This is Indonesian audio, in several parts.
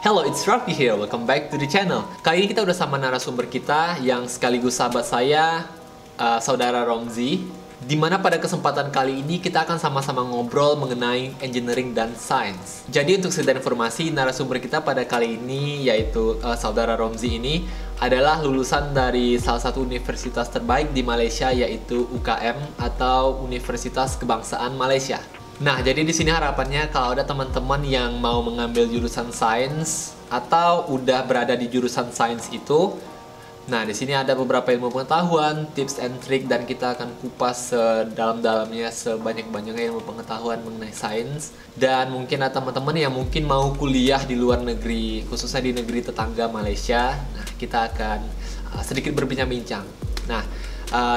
Hello, it's Raffi here. Welcome back to the channel. Kali ini kita udah sama narasumber kita yang sekaligus sahabat saya, saudara Romzi. Dimana pada kesempatan kali ini kita akan sama-sama ngobrol mengenai engineering dan science. Jadi untuk sekedar informasi, narasumber kita pada kali ini yaitu saudara Romzi ini adalah lulusan dari salah satu universitas terbaik di Malaysia yaitu UKM atau Universitas Kebangsaan Malaysia. Nah, jadi di sini harapannya kalau ada teman-teman yang mau mengambil jurusan sains atau udah berada di jurusan sains itu, nah di sini ada beberapa ilmu pengetahuan, tips and trick, dan kita akan kupas sedalam-dalamnya, sebanyak-banyaknya ilmu pengetahuan mengenai sains. Dan mungkin ada teman-teman yang mungkin mau kuliah di luar negeri, khususnya di negeri tetangga Malaysia. Nah, kita akan sedikit berbincang-bincang. Nah,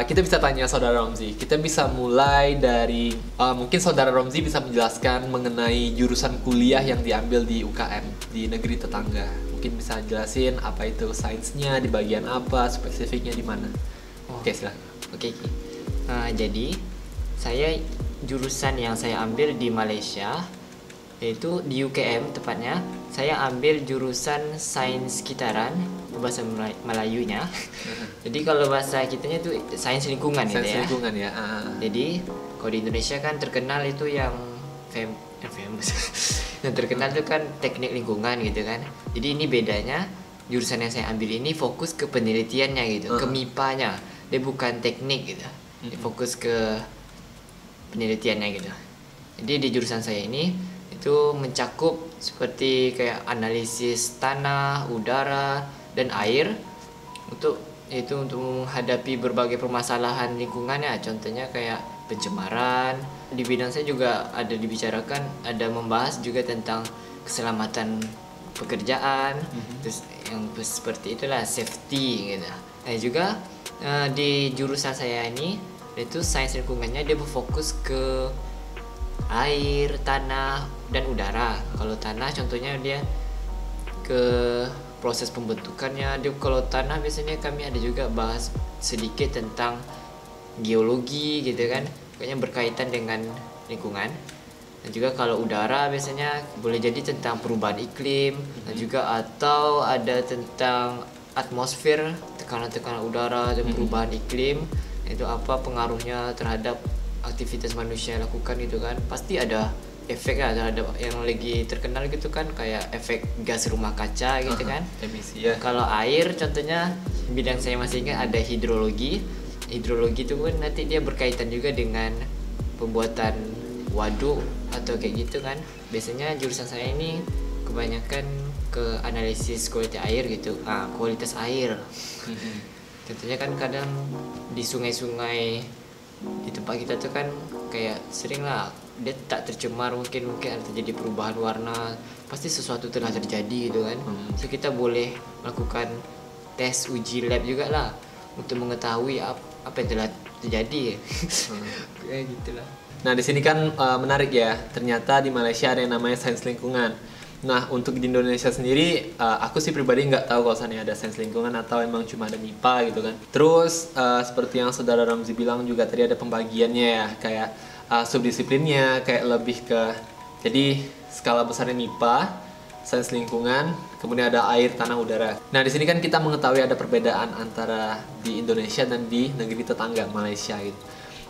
kita bisa tanya saudara Romzi. Kita bisa mulai dari mungkin saudara Romzi bisa menjelaskan mengenai jurusan kuliah yang diambil di UKM di negeri tetangga. Mungkin bisa jelasin apa itu sainsnya, di bagian apa, spesifiknya di mana. Oke, silakan. Oke. Jadi saya jurusan yang saya ambil di Malaysia yaitu di UKM tepatnya. Saya ambil jurusan sains sekitaran, bahasa Melayunya. Jadi kalau bahasa kitanya itu sains lingkungan gitu ya. Sains lingkungan ya. Jadi kalau di Indonesia kan terkenal itu yang famous. Yang terkenal itu kan teknik lingkungan gitu kan. Jadi ini bedanya, jurusan yang saya ambil ini fokus ke penelitiannya gitu, ke MIPA-nya. Dia bukan teknik gitu. Dia fokus ke penelitiannya gitu. Jadi di jurusan saya ini itu mencakup seperti kayak analisis tanah, udara, dan air untuk menghadapi berbagai permasalahan lingkungannya. Contohnya kayak pencemaran. Di bidang saya juga ada dibicarakan, ada membahas juga tentang keselamatan pekerjaan, terus yang seperti itulah, safety gitu. Nah juga di jurusan saya ini itu sains lingkungannya, dia berfokus ke air, tanah, dan udara. Kalau tanah contohnya dia ke proses pembentukannya. Dia kalau tanah biasanya kami ada juga bahas sedikit tentang geologi gitu kan, pokoknya berkaitan dengan lingkungan. Dan juga kalau udara biasanya boleh jadi tentang perubahan iklim, dan juga atau ada tentang atmosfer, tekanan-tekanan udara dan perubahan iklim, itu apa pengaruhnya terhadap aktivitas manusia lakukan gitu kan. Pasti ada efek lah terhadap yang lagi terkenal gitu kan, kayak efek gas rumah kaca gitu kan, emisi ya. Kalau air contohnya bidang saya masih ingat ada hidrologi. Hidrologi itu kan nanti dia berkaitan juga dengan pembuatan waduk atau kayak gitu kan. Biasanya jurusan saya ini kebanyakan ke analisis kualitas air gitu. Kualitas air. Contohnya kan kadang di sungai-sungai di tempat kita tuh kan kayak sering lah dia tak tercemar, mungkin ada terjadi perubahan warna, pasti sesuatu telah terjadi gitu kan. So kita boleh melakukan tes uji lab juga lah untuk mengetahui apa yang telah terjadi. Kayak gitulah. Nah, di sini kan menarik ya. Ternyata di Malaysia ada yang namanya sains lingkungan. Nah, untuk di Indonesia sendiri, aku sih pribadi nggak tahu kalau sana ada sains lingkungan atau emang cuma ada MIPA gitu kan. Terus, seperti yang saudara Ramzi bilang juga tadi ada pembagiannya ya, kayak subdisiplinnya, kayak lebih ke, jadi skala besarnya MIPA, sains lingkungan, kemudian ada air, tanah, udara. Nah, di sini kan kita mengetahui ada perbedaan antara di Indonesia dan di negeri tetangga Malaysia gitu.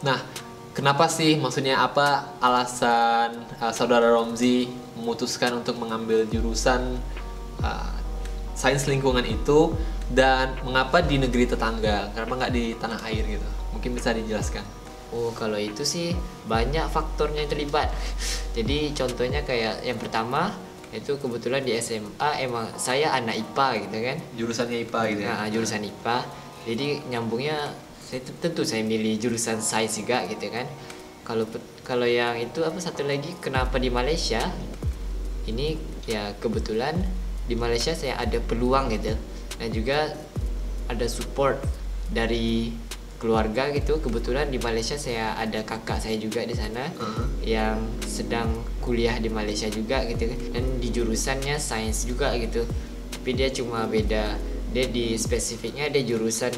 Nah, kenapa sih, maksudnya apa alasan saudara Romzi memutuskan untuk mengambil jurusan sains lingkungan itu, dan mengapa di negeri tetangga, kenapa nggak di tanah air gitu? Mungkin bisa dijelaskan. Kalau itu sih banyak faktornya yang terlibat. Jadi contohnya kayak yang pertama itu kebetulan di SMA emang saya anak IPA gitu kan. Jurusannya IPA gitu ya? Jurusan IPA. Jadi nyambungnya tentu saya milih jurusan sains juga gitu kan. Kalau yang itu apa satu lagi kenapa di Malaysia? Ini ya kebetulan di Malaysia saya ada peluang gitu, dan juga ada support dari keluarga gitu. Kebetulan di Malaysia saya ada kakak saya juga di sana yang sedang kuliah di Malaysia juga gitu kan, dan di jurusannya sains juga gitu, tapi dia cuma beda, dia di spesifiknya dia jurusan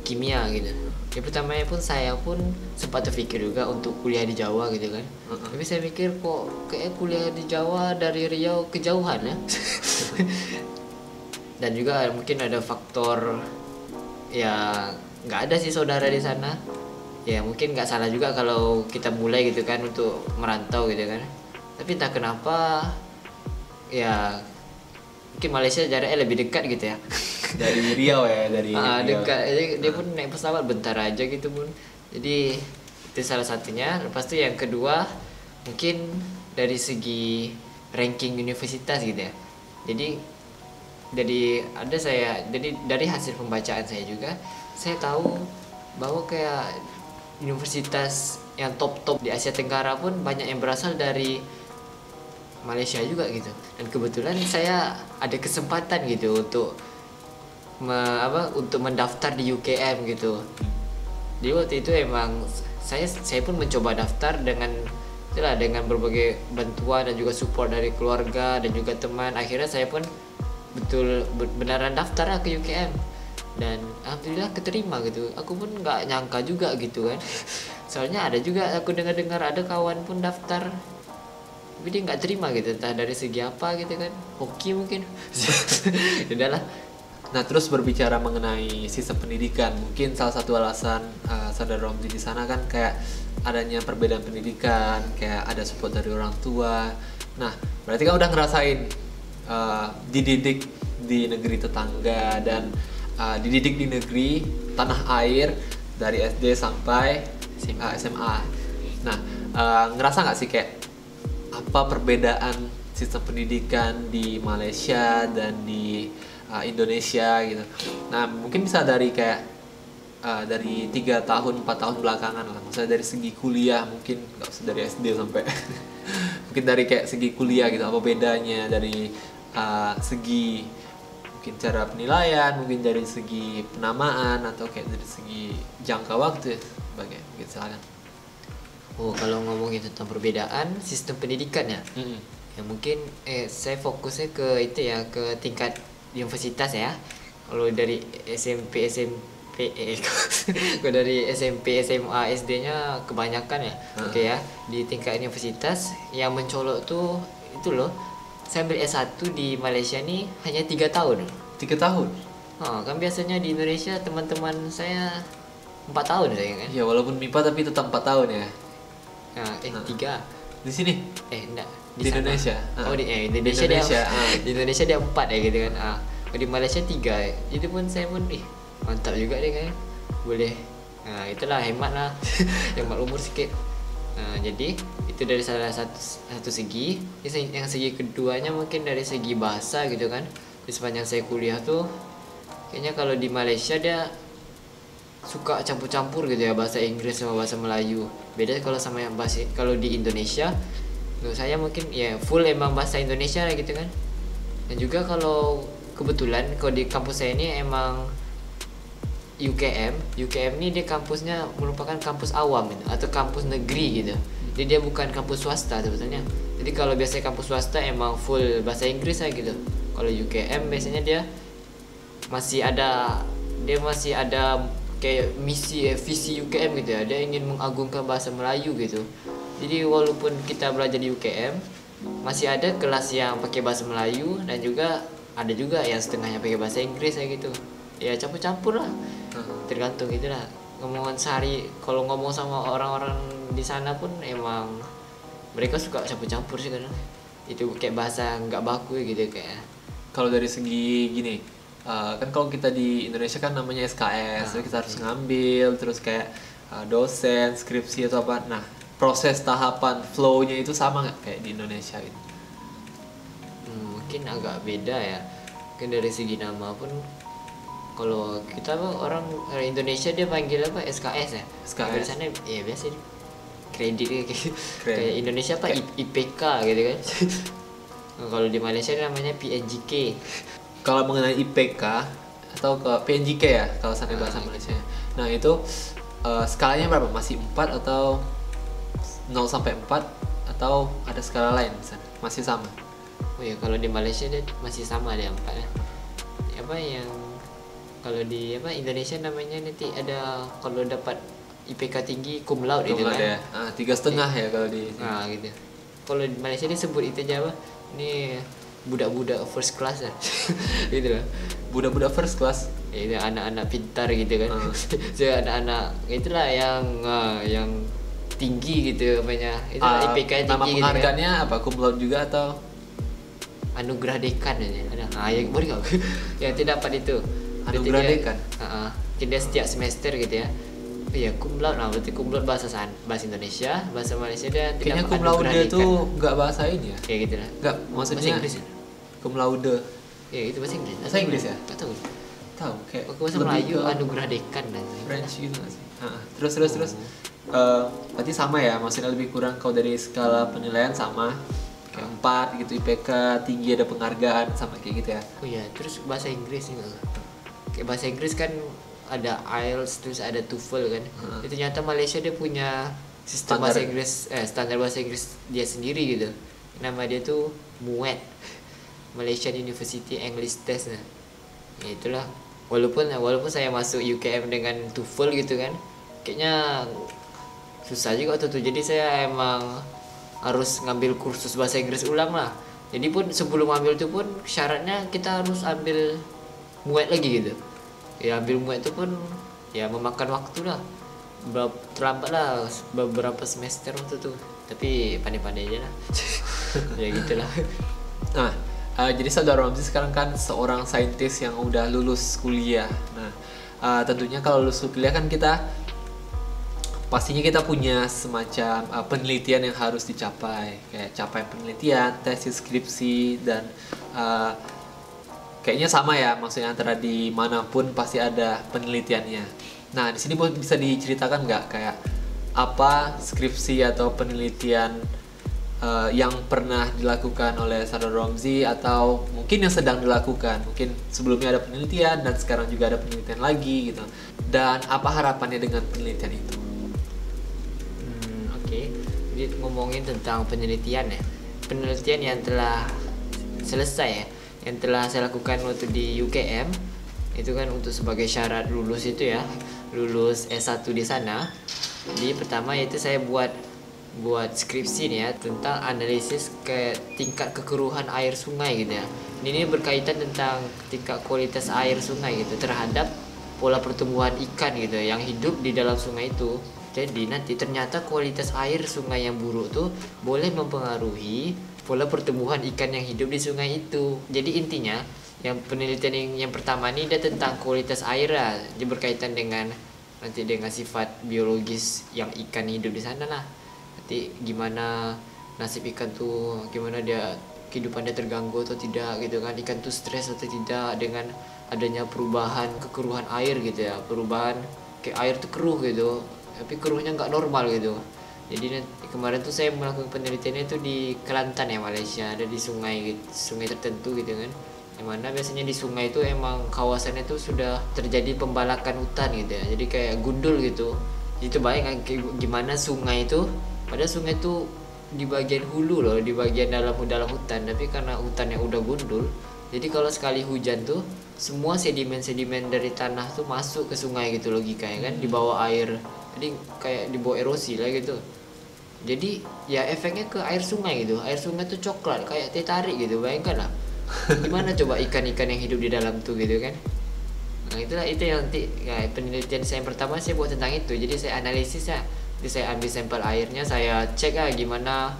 kimia gitu. Yang pertamanya pun saya pun sempat terfikir juga untuk kuliah di Jawa gitu kan. Tapi saya mikir kok kayak kuliah di Jawa dari Riau kejauhan ya. Dan juga mungkin ada faktor ya nggak ada sih saudara di sana. Ya mungkin nggak salah juga kalau kita mulai gitu kan untuk merantau gitu kan. Tapi entah kenapa ya mungkin Malaysia jaraknya lebih dekat gitu ya. Dari Riau ya, dari Riau. Dekat. Jadi dia pun naik pesawat bentar aja gitu pun. Jadi itu salah satunya. Lepas itu yang kedua mungkin dari segi ranking universitas gitu ya. Jadi dari hasil pembacaan saya juga saya tahu bahwa kayak universitas yang top di Asia Tenggara pun banyak yang berasal dari Malaysia juga gitu. Dan kebetulan saya ada kesempatan gitu untuk untuk mendaftar di UKM gitu. Jadi waktu itu emang saya pun mencoba daftar dengan berbagai bantuan dan juga support dari keluarga dan juga teman. Akhirnya saya pun benaran daftar lah ke UKM dan alhamdulillah keterima gitu. Aku pun nggak nyangka juga gitu kan. Soalnya ada juga aku dengar ada kawan pun daftar tapi dia nggak terima gitu, entah dari segi apa gitu kan, hoki mungkin. Udahlah. Nah, terus berbicara mengenai sistem pendidikan, mungkin salah satu alasan saudara Romzi di sana kan kayak adanya perbedaan pendidikan, kayak ada support dari orang tua. Nah, berarti kan udah ngerasain dididik di negeri tetangga dan dididik di negeri tanah air dari SD sampai SMA. Nah, ngerasa nggak sih kayak apa perbedaan sistem pendidikan di Malaysia dan di Indonesia gitu? Nah, mungkin bisa dari kayak dari 3 tahun 4 tahun belakangan lah. Maksudnya dari segi kuliah, mungkin nggak usah dari SD sampai mungkin dari kayak segi kuliah gitu, apa bedanya dari segi mungkin cara penilaian, mungkin dari segi penamaan atau kayak dari segi jangka waktu sebagai mungkin silakan. Kalau ngomongin tentang perbedaan sistem pendidikan ya, ya mungkin saya fokusnya ke itu ya, ke tingkat universitas ya. Kalau dari kalau dari SMP, SMA, SD-nya kebanyakan ya. Oke ya, di tingkat universitas yang mencolok tuh itu loh. Saya ambil S1 di Malaysia nih hanya 3 tahun. 3 tahun? Kan biasanya di Indonesia teman-teman saya 4 tahun saya kan. Ya walaupun MIPA tapi tetap 4 tahun ya. 3. Di sini? Enggak. Di Indonesia. Di Indonesia dia. Di Indonesia dia 4 ya gitu kan. Di Malaysia 3. Itu pun saya pun mantap juga deh kayaknya. Boleh. Itulah hemat lah. Hemat umur sedikit. Jadi itu dari salah satu segi. Yang segi keduanya mungkin dari segi bahasa gitu kan. Di sepanjang saya kuliah tuh kayaknya kalau di Malaysia dia suka campur-campur gitu ya, bahasa Inggris sama bahasa Melayu. Beda kalau di Indonesia menurut saya mungkin ya full emang bahasa Indonesia lah gitu kan. Dan juga kalau kebetulan kalau di kampus saya ini emang UKM ini dia kampusnya merupakan kampus awam gitu, atau kampus negeri gitu. Jadi dia bukan kampus swasta sebetulnya. Jadi kalau biasanya kampus swasta emang full bahasa Inggris lah gitu. Kalau UKM biasanya dia masih ada kayak visi UKM gitu ya, dia ingin mengagungkan bahasa Melayu gitu. Jadi walaupun kita belajar di UKM masih ada kelas yang pakai bahasa Melayu dan juga ada juga yang setengahnya pakai bahasa Inggris kayak gitu. Ya campur-campur lah, tergantung gitulah. Ngomongan sehari kalau ngomong sama orang-orang di sana pun emang mereka suka campur-campur sih kadang. Itu kayak bahasa nggak baku gitu kayak. Kalau dari segi gini, kan kalau kita di Indonesia kan namanya SKS, jadi kita harus ngambil, terus kayak dosen, skripsi atau apa. Nah, proses tahapan flow-nya itu sama nggak kayak di Indonesia gitu? Mungkin agak beda ya. Mungkin dari segi nama pun, kalau kita orang Indonesia dia panggil apa, SKS ya. SKS. Di sana ya biasa kredit kayak Indonesia apa IPK gitu kan. Kalau di Malaysia namanya PNJK. Kalau mengenai IPK atau ke PNJK ya kalau sana bahasa Malaysia. Nah itu skalanya berapa? Masih 4 atau 0 sampai 4 atau ada skala lain misalnya? Masih sama? Oh ya, kalau di Malaysia dia masih sama dia 4 ya. Apa yang kalau di Indonesia namanya nanti ada kalau dapat IPK tinggi cum laude gitu kan. Ya. 3,5 ya kalau di gitu. Kalau di Malaysia disebut itu aja apa? Ini budak-budak first class lah. Gitu lah. Budak-budak first class. Ya, itu anak-anak pintar gitu kan. So, anak-anak itulah yang tinggi gitu namanya. Itulah IPK Nama tinggi gitu kan. penghargaannya apa? Cum laude juga atau Anugerah dekan aja ada. Yang boleh nggak? Yang tidak dapat itu. Anugerah dekan? Kita setiap semester gitu ya. Iya, cum laude. Nah, berarti cum laude bahasa Indonesia, bahasa Malaysia dia tidak kayaknya cum anugerah laude dekan. tuh nggak bahasa ini ya? Kayak gitu lah. Nggak, Bahasa maksudnya Inggris ya? cum laude. Ya, itu bahasa Inggris. Bahasa Inggris ya? Nggak tahu. Tahu kayak Oke, bahasa lebih Melayu ke anugerah dekan dan French gitu nggak sih? Terus berarti sama ya, maksudnya lebih kurang kalau dari skala penilaian sama kayak 4 gitu IPK, tinggi ada penghargaan sama kayak gitu ya. Oh iya, terus bahasa Inggris juga. Kayak bahasa Inggris kan ada IELTS, terus ada TOEFL kan. Itu ternyata Malaysia dia punya sistem Standar. bahasa Inggris, standar bahasa Inggris dia sendiri gitu. Nama dia tuh MUET, Malaysian University English Test. Nah, ya itulah. Walaupun saya masuk UKM dengan TOEFL gitu kan, kayaknya susah juga tuh. Jadi saya emang harus ngambil kursus bahasa Inggris ulang lah. Jadi pun sebelum ambil itu pun syaratnya kita harus ambil MUET lagi gitu. Ya ambil MUET itu pun ya memakan waktu lah. Terlambat lah beberapa semester waktu itu. Tapi pandai-pandai aja lah. Ya gitulah. Nah, jadi saudara Romzi sekarang kan seorang saintis yang udah lulus kuliah. Nah, tentunya kalau lulus kuliah kan pastinya kita punya semacam penelitian yang harus dicapai, kayak capaian penelitian, tesis, skripsi, dan kayaknya sama ya, maksudnya antara dimanapun pasti ada penelitiannya. Nah, di sini bisa diceritakan nggak kayak apa skripsi atau penelitian yang pernah dilakukan oleh saudara Romzi atau mungkin yang sedang dilakukan, mungkin sebelumnya ada penelitian dan sekarang juga ada penelitian lagi gitu. Dan apa harapannya dengan penelitian itu? Oke. Jadi ngomongin tentang penelitian ya. Penelitian yang telah selesai ya, yang telah saya lakukan waktu di UKM itu kan untuk sebagai syarat lulus itu ya, lulus S1 di sana. Jadi pertama yaitu saya buat skripsi nih ya tentang analisis ke tingkat kekeruhan air sungai gitu ya. Ini berkaitan tentang tingkat kualitas air sungai gitu terhadap pola pertumbuhan ikan gitu yang hidup di dalam sungai itu. Jadi nanti ternyata kualitas air sungai yang buruk tuh boleh mempengaruhi pola pertumbuhan ikan yang hidup di sungai itu. Jadi intinya yang penelitian yang pertama ini dia tentang kualitas air lah. Dia berkaitan dengan nanti dengan sifat biologis yang ikan hidup di sana lah. Nanti gimana nasib ikan tuh, gimana dia kehidupan dia terganggu atau tidak gitu kan, ikan tuh stres atau tidak dengan adanya perubahan kekeruhan air gitu ya, perubahan kayak air tuh keruh gitu tapi keruhnya nggak normal gitu. Jadi kemarin tuh saya melakukan penelitiannya itu di Kelantan ya, Malaysia, ada di sungai tertentu gitu kan, yang mana biasanya di sungai itu emang kawasannya itu sudah terjadi pembalakan hutan gitu ya, jadi kayak gundul gitu. Itu baik kan gimana sungai itu, padahal sungai itu di bagian hulu loh, di bagian dalam hutan, tapi karena hutannya udah gundul, jadi kalau sekali hujan tuh semua sedimen-sedimen dari tanah tuh masuk ke sungai gitu logikanya kan, dibawa air, jadi kayak dibawa erosi lah gitu. Jadi ya efeknya ke air sungai gitu, air sungai tuh coklat kayak teh tarik gitu, bayangkan lah gimana coba ikan-ikan yang hidup di dalam tuh gitu kan. Nah itu yang nanti ya, penelitian saya yang pertama saya buat tentang itu. Jadi saya analisis ya, jadi saya ambil sampel airnya, saya cek lah gimana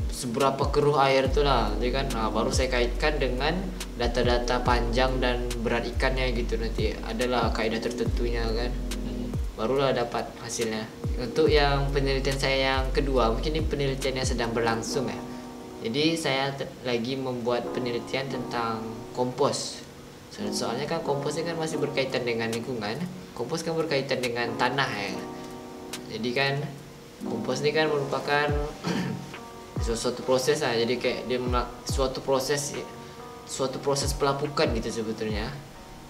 seberapa keruh air itu lah, jadi kan baru saya kaitkan dengan data-data panjang dan berat ikannya gitu, nanti adalah kaidah tertentunya kan, barulah dapat hasilnya. Untuk yang penelitian saya yang kedua, mungkin ini penelitian yang sedang berlangsung ya. Jadi saya lagi membuat penelitian tentang kompos. Soalnya kan kompos ini kan masih berkaitan dengan lingkungan, kompos kan berkaitan dengan tanah ya. Jadi kan kompos ini kan merupakan suatu proses lah, jadi kayak dia suatu proses pelapukan gitu sebetulnya.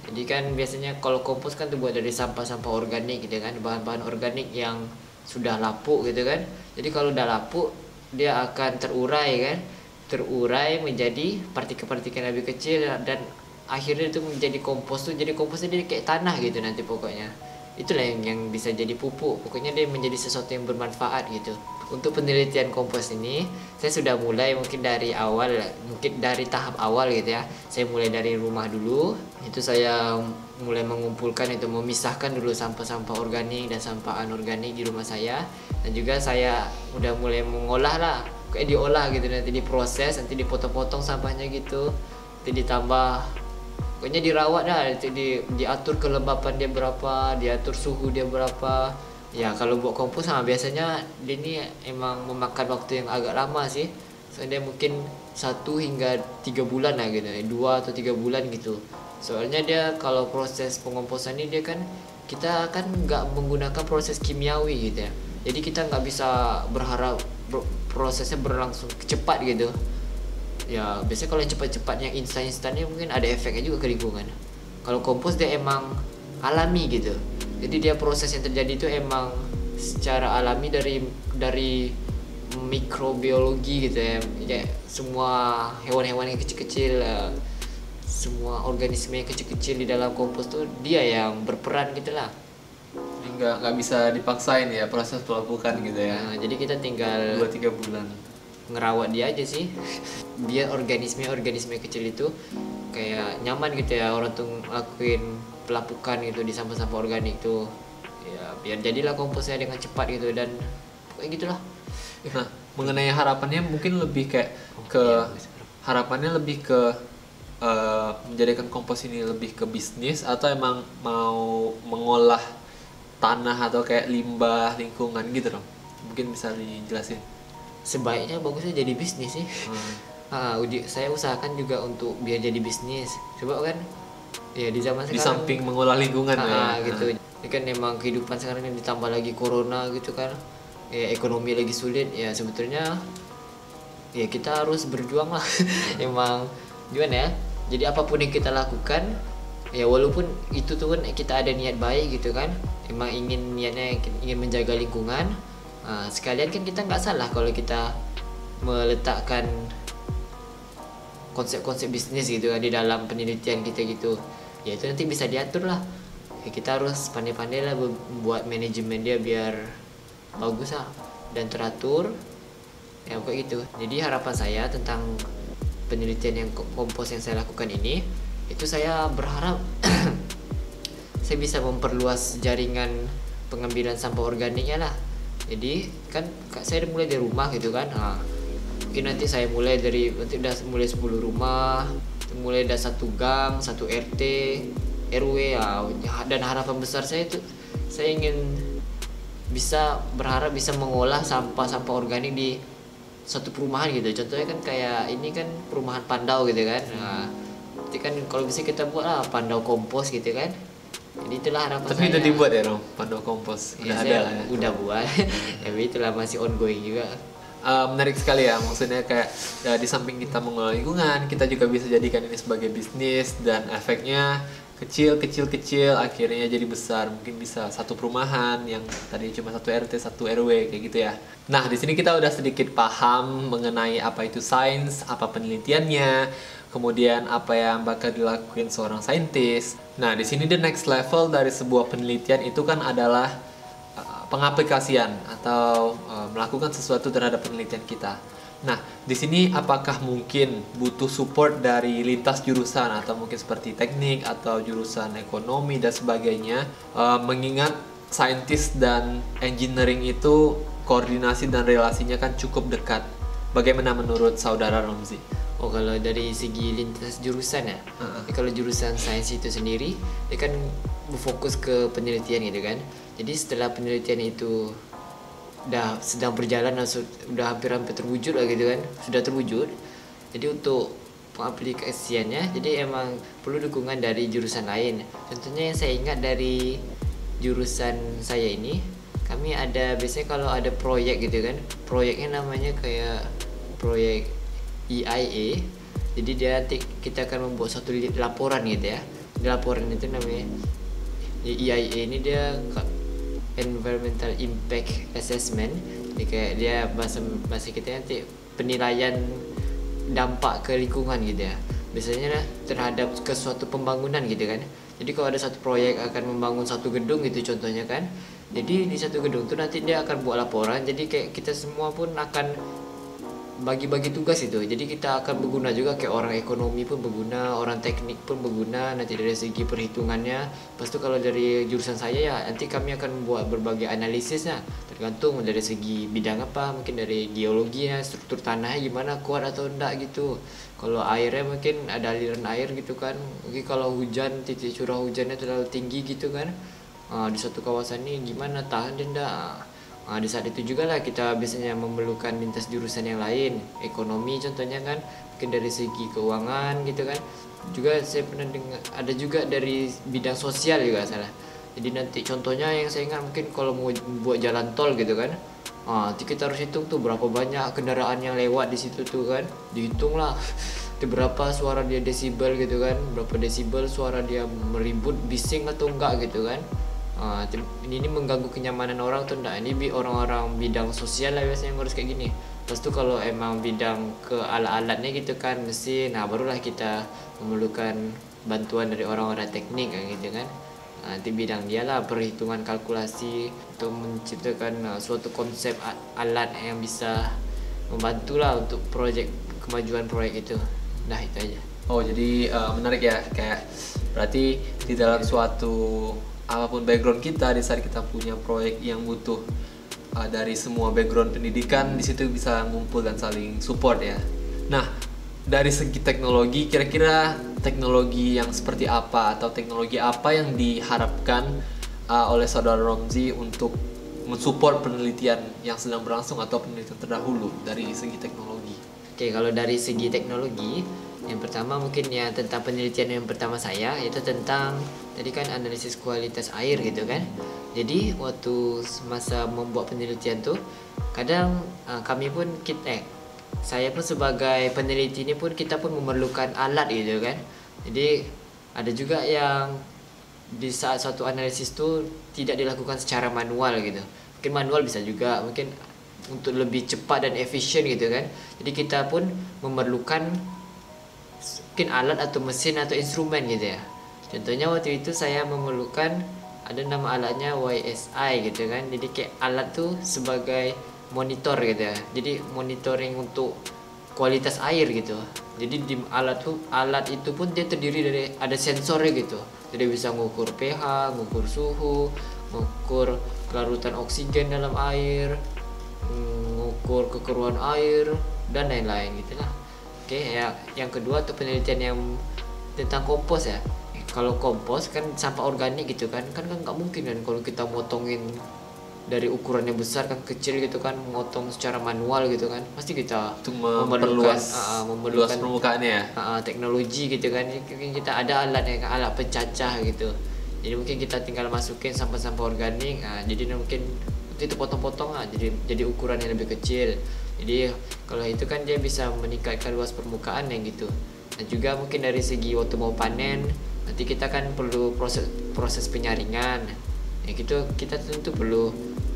Jadi kan biasanya kalau kompos kan terbuat dari sampah-sampah organik gitu kan, bahan-bahan organik yang sudah lapuk gitu kan. Jadi kalau udah lapuk dia akan terurai menjadi partikel-partikel yang lebih kecil dan akhirnya itu menjadi kompos tuh. Jadi kompos itu kayak tanah gitu nanti pokoknya. Itulah yang bisa jadi pupuk. Pokoknya dia menjadi sesuatu yang bermanfaat gitu. untuk penelitian kompos ini saya sudah mulai mungkin dari awal, mungkin dari tahap awal gitu ya. Saya mulai dari rumah dulu, itu saya mulai mengumpulkan itu, memisahkan dulu sampah-sampah organik dan sampah anorganik di rumah saya. Dan juga saya udah mulai mengolah lah, kayak diolah gitu, nanti diproses, nanti dipotong-potong sampahnya gitu, nanti ditambah, pokoknya dirawat dah, diatur kelembapan dia berapa, diatur suhu dia berapa. Ya kalau buat kompos biasanya dia ini emang memakan waktu yang agak lama sih. Soalnya mungkin 1 hingga 3 bulan lah gitu, 2 atau 3 bulan gitu. Soalnya dia kalau proses pengomposan ini dia kan, kita kan nggak menggunakan proses kimiawi gitu ya. Jadi kita nggak bisa berharap prosesnya berlangsung cepat gitu. Ya biasanya kalau yang cepat-cepat, yang instan-instannya mungkin ada efeknya juga ke lingkungan. Kalau kompos dia emang alami gitu. Jadi dia proses yang terjadi itu emang secara alami dari mikrobiologi gitu ya. Ya semua hewan-hewan yang kecil-kecil, semua organisme yang kecil-kecil di dalam kompos tuh dia yang berperan gitu lah. Nggak bisa dipaksain ya proses pelapukan gitu ya. Nah, jadi kita tinggal 2-3 bulan ngerawat dia aja sih, biar organisme kecil itu kayak nyaman gitu ya, orang tuh ngelakuin pelapukan gitu di sampah-sampah organik tuh ya, biar jadilah komposnya dengan cepat gitu, dan kayak gitulah. Nah, mengenai harapannya mungkin lebih kayak ke harapannya lebih ke menjadikan kompos ini lebih ke bisnis, atau emang mau mengolah tanah atau kayak limbah lingkungan gitu dong? Mungkin bisa dijelasin. Sebaiknya bagusnya jadi bisnis sih. Saya usahakan juga untuk biar jadi bisnis. Coba kan ya di zaman sekarang, di samping mengolah lingkungan gitu. Ini kan memang kehidupan sekarang ini ditambah lagi corona gitu kan. Ya ekonomi lagi sulit ya, sebetulnya ya kita harus berjuang lah. Emang gimana ya? Jadi apapun yang kita lakukan ya, walaupun itu tuh kan kita ada niat baik gitu kan, emang niatnya ingin menjaga lingkungan, sekalian kan kita nggak salah kalau kita meletakkan konsep-konsep bisnis gitu kan di dalam penelitian kita gitu. Ya itu nanti bisa diatur lah ya, kita harus pandai-pandai lah buat manajemen dia biar bagus lah dan teratur ya, kayak gitu. Jadi harapan saya tentang penelitian yang kompos yang saya lakukan ini, itu saya berharap saya bisa memperluas jaringan pengambilan sampah organiknya lah. Jadi kan saya mulai dari rumah gitu kan, mungkin nanti saya mulai nanti udah mulai 10 rumah, mulai dari 1 gang, 1 RT, RW ya. Dan harapan besar saya itu, saya ingin berharap bisa mengolah sampah-sampah organik di satu perumahan gitu. Contohnya kan kayak ini kan perumahan Pandau gitu kan. Nanti kan kalau bisa kita buat lah Pandau kompos gitu kan. Jadi itulah harapan Tapi saya. udah dibuat ya Rom, Pandau kompos? Udah ada lah ya? Udah buat. Tapi itulah masih ongoing juga. Menarik sekali ya, maksudnya kayak ya, di samping kita mengelola lingkungan, kita juga bisa jadikan ini sebagai bisnis, dan efeknya kecil akhirnya jadi besar. Mungkin bisa satu perumahan yang tadi cuma 1 RT 1 RW kayak gitu ya. Nah di sini kita udah sedikit paham mengenai apa itu sains, apa penelitiannya, kemudian apa yang bakal dilakuin seorang saintis. Nah di sini the next level dari sebuah penelitian itu kan adalah pengaplikasian atau melakukan sesuatu terhadap penelitian kita. Nah, di sini apakah mungkin butuh support dari lintas jurusan atau mungkin seperti teknik atau jurusan ekonomi dan sebagainya, mengingat saintis dan engineering itu koordinasi dan relasinya kan cukup dekat. Bagaimana menurut saudara Romzi? Oh, kalau dari segi lintas jurusan ya, kalau jurusan sains itu sendiri, dia kan berfokus ke penelitian gitu kan. Jadi setelah penelitian itu sedang berjalan, sudah hampir terwujud lah gitu kan, sudah terwujud. Jadi untuk pengaplikasiannya, jadi emang perlu dukungan dari jurusan lain. Contohnya yang saya ingat dari jurusan saya ini, kami ada biasanya kalau ada proyek gitu kan, proyeknya namanya kayak proyek EIA. Jadi kita akan membuat suatu laporan gitu ya. Di laporan itu namanya EIA ini dia Environmental Impact Assessment. Jadi kayak dia bahasa kita nanti penilaian dampak ke lingkungan gitu ya. Biasanya terhadap ke suatu pembangunan gitu kan. Jadi kalau ada satu proyek akan membangun satu gedung gitu contohnya kan, Jadi di satu gedung tuh nanti dia akan buat laporan, jadi kayak kita semua pun akan bagi-bagi tugas itu. Jadi kita akan berguna juga, kayak orang ekonomi pun berguna, orang teknik pun berguna nanti dari segi perhitungannya. Lepas itu kalau dari jurusan saya ya nanti kami akan buat berbagai analisisnya, tergantung dari segi bidang apa, mungkin dari geologinya, struktur tanahnya gimana, kuat atau enggak gitu. Kalau airnya mungkin ada aliran air gitu kan, mungkin kalau hujan titik curah hujannya terlalu tinggi gitu kan, di suatu kawasan ini gimana, tahan dia enggak. Nah, di saat itu juga lah kita biasanya memerlukan lintas jurusan yang lain, ekonomi contohnya kan, mungkin dari segi keuangan gitu kan. Juga saya pernah dengar ada juga dari bidang sosial juga salah. Jadi nanti contohnya yang saya ingat mungkin kalau mau buat jalan tol gitu kan, nanti kita harus hitung tuh berapa banyak kendaraan yang lewat di situ tuh kan, dihitung lah. Itu berapa suara dia desibel gitu kan, berapa desibel suara dia meribut, bising atau enggak gitu kan. Ini mengganggu kenyamanan orang tuh enggak. Ini orang-orang bidang sosial lah biasanya yang ngurus kayak gini. Lepas itu kalau emang bidang ke alat-alatnya gitu kan, mesin, nah barulah kita memerlukan bantuan dari orang-orang teknik kan gitu kan. Nanti bidang dia lah perhitungan kalkulasi untuk menciptakan suatu konsep alat yang bisa membantu lah untuk kemajuan proyek itu. Nah itu aja. Oh jadi menarik ya, kayak berarti di dalam suatu apapun background kita, di saat kita punya proyek yang butuh dari semua background pendidikan, di situ bisa ngumpul dan saling support ya. Nah, dari segi teknologi, kira-kira teknologi yang seperti apa atau teknologi apa yang diharapkan oleh saudara Romzi untuk mensupport penelitian yang sedang berlangsung atau penelitian terdahulu dari segi teknologi? Oke, kalau dari segi teknologi, yang pertama mungkin ya tentang penelitian yang pertama saya itu tentang tadi kan analisis kualitas air gitu kan. Jadi waktu masa membuat penelitian tuh kadang kami pun saya pun sebagai peneliti ini pun kita pun memerlukan alat gitu kan. Jadi ada juga yang di saat suatu analisis tuh tidak dilakukan secara manual gitu. Mungkin manual bisa juga, mungkin untuk lebih cepat dan efisien gitu kan. Jadi kita pun memerlukan mungkin alat atau mesin atau instrumen gitu ya. Contohnya waktu itu saya memerlukan ada nama alatnya YSI gitu kan. Jadi kayak alat tuh sebagai monitor gitu ya. Jadi monitoring untuk kualitas air gitu. Jadi di alat itu pun dia terdiri dari ada sensornya gitu. Jadi bisa mengukur pH, mengukur suhu, mengukur kelarutan oksigen dalam air, mengukur kekeruan air dan lain-lain gitulah. Oke, ya yang kedua untuk penelitian yang tentang kompos ya. Kalau kompos kan sampah organik gitu kan nggak mungkin kan kalau kita motongin dari ukurannya besar kan kecil gitu kan, motong secara manual gitu kan, pasti kita untuk memerlukan permukaannya ya. Teknologi gitu kan, kita ada alat yang alat pencacah gitu. Jadi mungkin kita tinggal masukin sampah-sampah organik, jadi mungkin itu potong-potong jadi ukuran yang lebih kecil. Jadi kalau itu kan dia bisa meningkatkan luas permukaan yang gitu. Dan juga mungkin dari segi waktu mau panen nanti kita kan perlu proses penyaringan. Ya gitu kita tentu perlu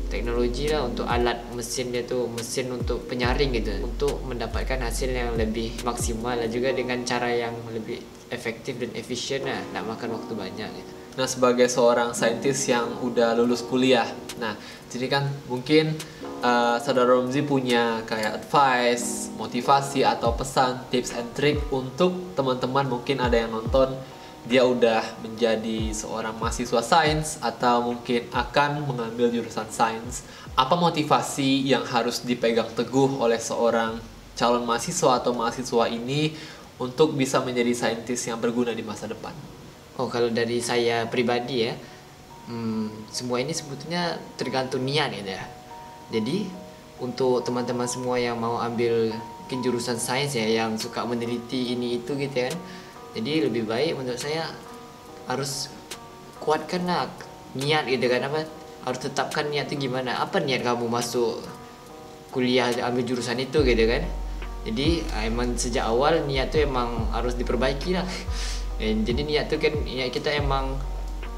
teknologi lah untuk alat mesinnya tuh, mesin untuk penyaring gitu, untuk mendapatkan hasil yang lebih maksimal lah, juga dengan cara yang lebih efektif dan efisien lah, nggak makan waktu banyak gitu. Nah, sebagai seorang saintis yang udah lulus kuliah, nah jadi kan mungkin saudara Romzi punya kayak advice, motivasi atau pesan, tips and trick untuk teman-teman, mungkin ada yang nonton dia udah menjadi seorang mahasiswa sains atau mungkin akan mengambil jurusan sains. Apa motivasi yang harus dipegang teguh oleh seorang calon mahasiswa atau mahasiswa ini untuk bisa menjadi saintis yang berguna di masa depan? Oh, kalau dari saya pribadi ya, semua ini sebetulnya tergantung niat gitu ya. Jadi untuk teman-teman semua yang mau ambil mungkin jurusan sains ya, yang suka meneliti ini itu gitu kan, jadi lebih baik menurut saya harus kuatkan lah niat gitu kan, harus tetapkan niat itu gimana, apa niat kamu masuk kuliah ambil jurusan itu gitu kan. Jadi emang sejak awal niat itu emang harus diperbaiki lah. Jadi niat itu kan, niat kita emang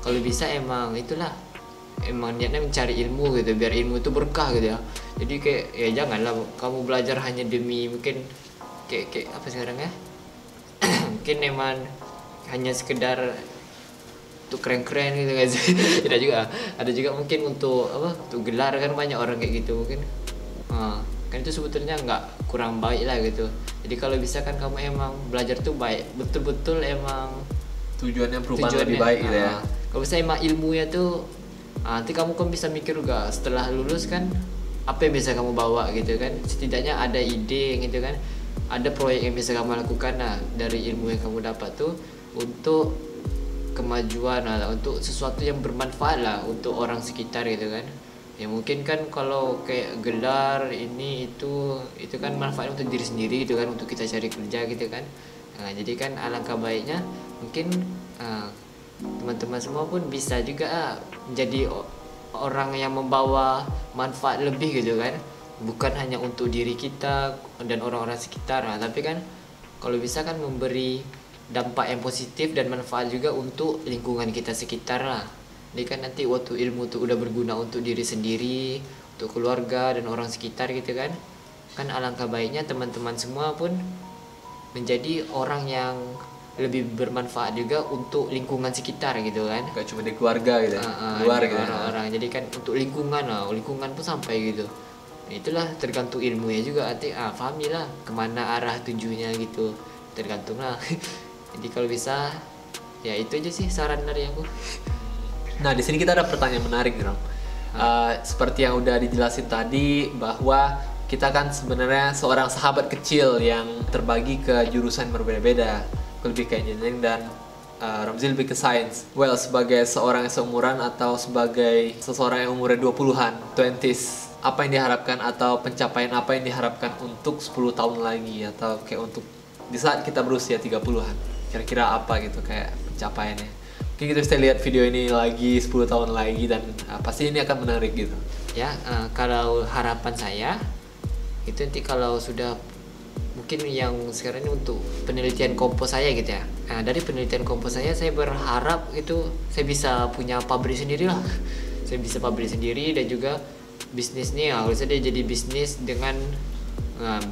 kalau bisa emang itulah, emang niatnya mencari ilmu gitu, biar ilmu itu berkah gitu ya. Jadi kayak ya janganlah kamu belajar hanya demi mungkin kayak apa sekarang ya mungkin emang hanya sekedar untuk keren-keren gitu kan. Tidak juga, ada juga mungkin untuk apa, untuk gelar kan banyak orang kayak gitu mungkin. Kan itu sebetulnya nggak kurang baik lah gitu. Jadi kalau bisa kan kamu emang belajar tuh baik, betul-betul emang Tujuannya perubahan lebih baik gitu ya. Kalau bisa emang ilmunya tuh nanti kamu kan bisa mikir juga setelah lulus kan apa yang bisa kamu bawa gitu kan. Setidaknya ada ide gitu kan, ada proyek yang bisa kamu lakukan dari ilmu yang kamu dapat tuh untuk kemajuan untuk sesuatu yang bermanfaat lah untuk orang sekitar gitu kan. Ya mungkin kan kalau kayak gelar ini itu kan manfaat untuk diri sendiri gitu kan, untuk kita cari kerja gitu kan. Jadi kan alangkah baiknya mungkin teman-teman semua pun bisa juga menjadi orang yang membawa manfaat lebih gitu kan, bukan hanya untuk diri kita dan orang-orang sekitar tapi kan kalau bisa kan memberi dampak yang positif dan manfaat juga untuk lingkungan kita sekitar lah. Jadi kan nanti waktu ilmu tuh udah berguna untuk diri sendiri, untuk keluarga dan orang sekitar gitu kan, kan alangkah baiknya teman-teman semua pun menjadi orang yang lebih bermanfaat juga untuk lingkungan sekitar gitu kan. Gak cuma di keluarga gitu ya, luar gitu orang-orang. Jadi kan untuk lingkungan pun sampai gitu. Itulah tergantung ilmunya juga nanti pahami lah kemana arah tujunya gitu, tergantung lah. Jadi kalau bisa ya itu aja sih saran dari aku. Nah di sini kita ada pertanyaan menarik nih Rom. Seperti yang udah dijelasin tadi bahwa kita kan sebenarnya seorang sahabat kecil yang terbagi ke jurusan berbeda-beda, lebih ke engineering dan Romzi lebih ke science. Well, sebagai seorang yang seumuran atau sebagai seseorang yang umurnya 20-an, 20s, apa yang diharapkan atau pencapaian apa yang diharapkan untuk 10 tahun lagi atau kayak untuk di saat kita berusia 30-an? Kira-kira apa gitu kayak pencapaiannya? Mungkin kita bisa lihat video ini lagi 10 tahun lagi dan pasti ini akan menarik gitu. Ya, kalau harapan saya itu nanti kalau sudah mungkin yang sekarang ini untuk penelitian kompos saya gitu ya. Dari penelitian kompos saya berharap itu saya bisa punya pabrik sendiri lah. Saya bisa pabrik sendiri dan juga bisnisnya harus ada jadi bisnis dengan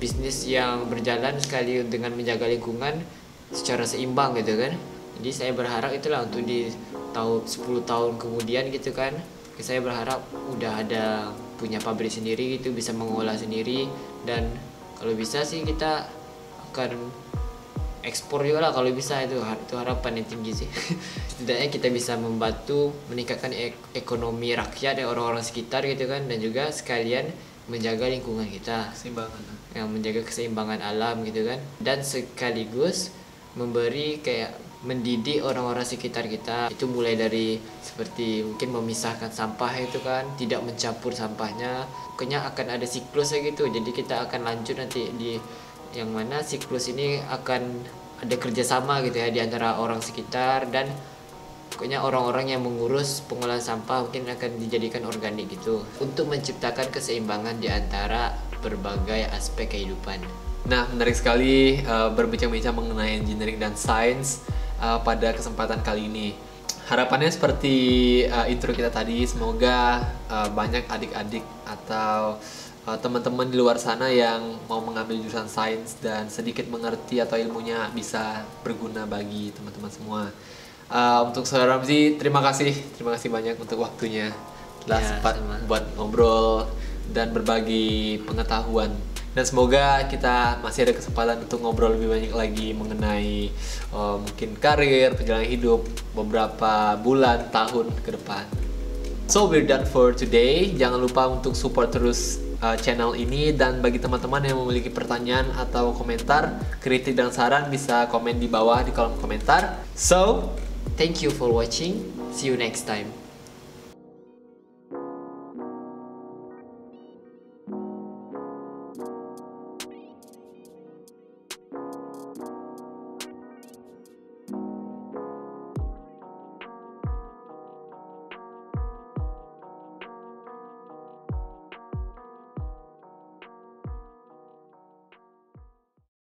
bisnis yang berjalan sekali dengan menjaga lingkungan secara seimbang gitu kan. Jadi saya berharap itulah untuk di tahun 10 tahun kemudian gitu kan. Saya berharap udah ada punya pabrik sendiri gitu, bisa mengolah sendiri, dan kalau bisa sih kita akan ekspor juga lah kalau bisa. Itu harapan yang tinggi sih. Setidaknya kita bisa membantu meningkatkan ekonomi rakyat dan orang-orang sekitar gitu kan, dan juga sekalian menjaga lingkungan kita, yang menjaga keseimbangan alam gitu kan, dan sekaligus memberi kayak mendidik orang-orang sekitar kita. Itu mulai dari seperti mungkin memisahkan sampah itu kan, tidak mencampur sampahnya. Pokoknya akan ada siklusnya gitu. Jadi kita akan lanjut nanti di yang mana siklus ini akan ada kerjasama gitu ya di antara orang sekitar, dan pokoknya orang-orang yang mengurus pengolahan sampah mungkin akan dijadikan organik gitu untuk menciptakan keseimbangan di antara berbagai aspek kehidupan. Nah, menarik sekali berbincang-bincang mengenai engineering dan science pada kesempatan kali ini. Harapannya seperti intro kita tadi, semoga banyak adik-adik atau teman-teman di luar sana yang mau mengambil jurusan sains dan sedikit mengerti atau ilmunya bisa berguna bagi teman-teman semua. Untuk Saudara Romzi, terima kasih banyak untuk waktunya telah sempat buat ngobrol dan berbagi pengetahuan. Dan semoga kita masih ada kesempatan untuk ngobrol lebih banyak lagi mengenai mungkin karir, perjalanan hidup beberapa bulan, tahun ke depan. So we're done for today. Jangan lupa untuk support terus channel ini, dan bagi teman-teman yang memiliki pertanyaan atau komentar, kritik dan saran bisa komen di bawah di kolom komentar. So, thank you for watching. See you next time.